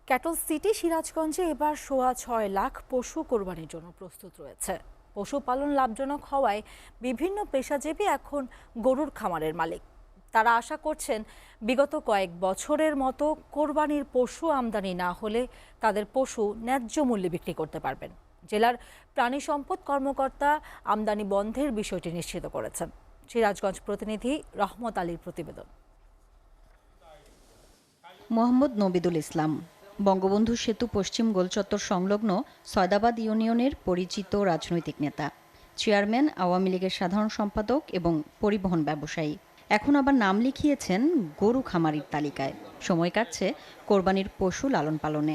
Cattle city সিরাজগঞ্জে এবার ৬.৫ লাখ পশু কোরবানির জন্য প্রস্তুত রয়েছে। পশুপালন লাভজনক হওয়ায় বিভিন্ন পেশাজীবী এখন গরুর খামারের মালিক। তারা আশা করছেন বিগত কয়েক বছরের মতো কোরবানির পশু আমদানি না হলে তাদের পশু ন্যায্য মূল্যে বিক্রি করতে পারবেন। জেলার প্রাণী সম্পদ কর্মকর্তা আমদানি বন্ধের বিষয়টি নিশ্চিত করেছেন। সিরাজগঞ্জ প্রতিনিধি রহমত আলীর প্রতিবেদন। মোহাম্মদ নবিদুল ইসলাম বঙ্গবন্ধু সেতু পশ্চিম গোলচত্বর সংলগ্ন সয়দাবাদ ইউনিয়নের পরিচিত রাজনৈতিক নেতা, চেয়ারম্যান, আওয়ামী লীগের সাধারণ সম্পাদক এবং পরিবহন ব্যবসায়ী। এখন আবার নাম লিখিয়েছেন গরু খামারির তালিকায়। সময় কাটছে কোরবানির পশু লালন পালনে।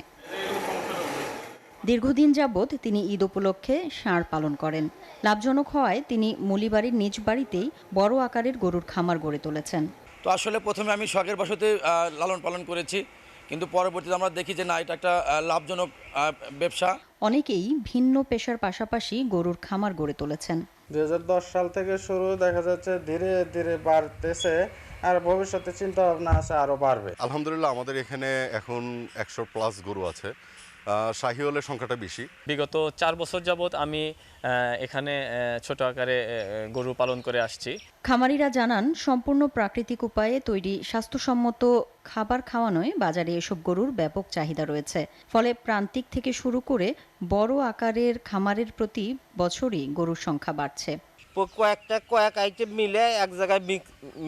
দীর্ঘদিন যাবৎ তিনি ঈদ উপলক্ষে ষাঁড় পালন করেন। লাভজনক হওয়ায় তিনি মুলিবাড়ির নিজ বাড়িতেই বড় আকারের গরুর খামার গড়ে তুলেছেন। তো আসলে প্রথমে আমি শখের বশতে লালন পালন করেছি, কিন্তু পরবর্তীতে আমরা দেখি যে না, এটা একটা লাভজনক ব্যবসা। অনেকেই ভিন্ন পেশার পাশাপাশি গরুর খামার গড়ে তুলেছেন। 2010 সাল থেকে শুরু, দেখা যাচ্ছে ধীরে ধীরে বাড়তেছে, আর ভবিষ্যতে চিন্তা ভাবনা আছে আরো বাড়বে। আলহামদুলিল্লাহ, আমাদের এখানে এখন 100+ গরু আছে। শাহিওয়ালের সংখ্যাটা বেশি। বিগত 4 বছর যাবৎ আমি এখানে ছোট আকারে গরু পালন করে আসছি। খামারিরা জানান, সম্পূর্ণ প্রাকৃতিক উপায়ে তৈরি স্বাস্থ্যসম্মত খাবার খাওয়ানোয় বাজারে এসব গরুর ব্যাপক চাহিদা রয়েছে। ফলে প্রান্তিক থেকে শুরু করে বড় আকারের খামারের প্রতি বছরই গরুর সংখ্যা বাড়ছে। কয়েক আইটেম মিলে এক জায়গায়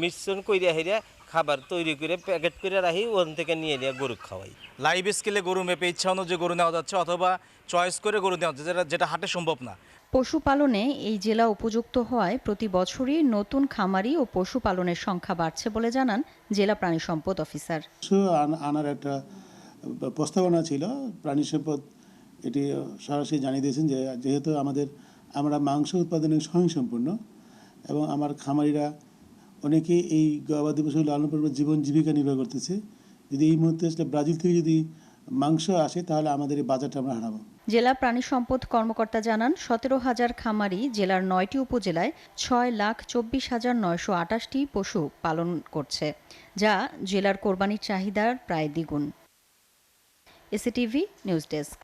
মিশ্রণ করে হেরে খাবার তৈরি করে প্যাকেট করে রাখি, ওখান থেকে নিয়ে গরু খাওয়াই। লাইভ স্কেলে গরু মেপে ইচ্ছা অনুযায়ী গরু নেওয়া যাচ্ছে, অথবা চয়েস করে গরু নেওয়া যাচ্ছে, যেটা হাটে সম্ভব না। পশুপালনে এই জেলা উপযুক্ত হওয়ায় প্রতি বছরই নতুন খামারি ও পশুপালনের সংখ্যা বাড়ছে বলে জানান জেলা প্রাণী সম্পদ অফিসার। আনার একটা প্রস্তাবনা ছিল, প্রাণী সম্পদ এটি সরাসরি জানিয়ে দিয়েছেন যে যেহেতু আমরা মাংস উৎপাদনে স্বয়ংসম্পূর্ণ এবং আমার খামারিরা অনেকেই এই গবাদি পশু লালন পালনের জীবন জীবিকা নির্বাহ করতেছে। যদি এই মুহূর্তে ব্রাজিল থেকে যদি মাংস আসে, তাহলে আমাদের এই বাজারটা আমরা হারাবো। জেলা প্রাণী সম্পদ কর্মকর্তা জানান, 17,000 খামারি জেলার 9টি উপজেলায় 6,24,928টি পশু পালন করছে, যা জেলার কোরবানির চাহিদার প্রায় দ্বিগুণ। এসিটিভি নিউজ ডেস্ক।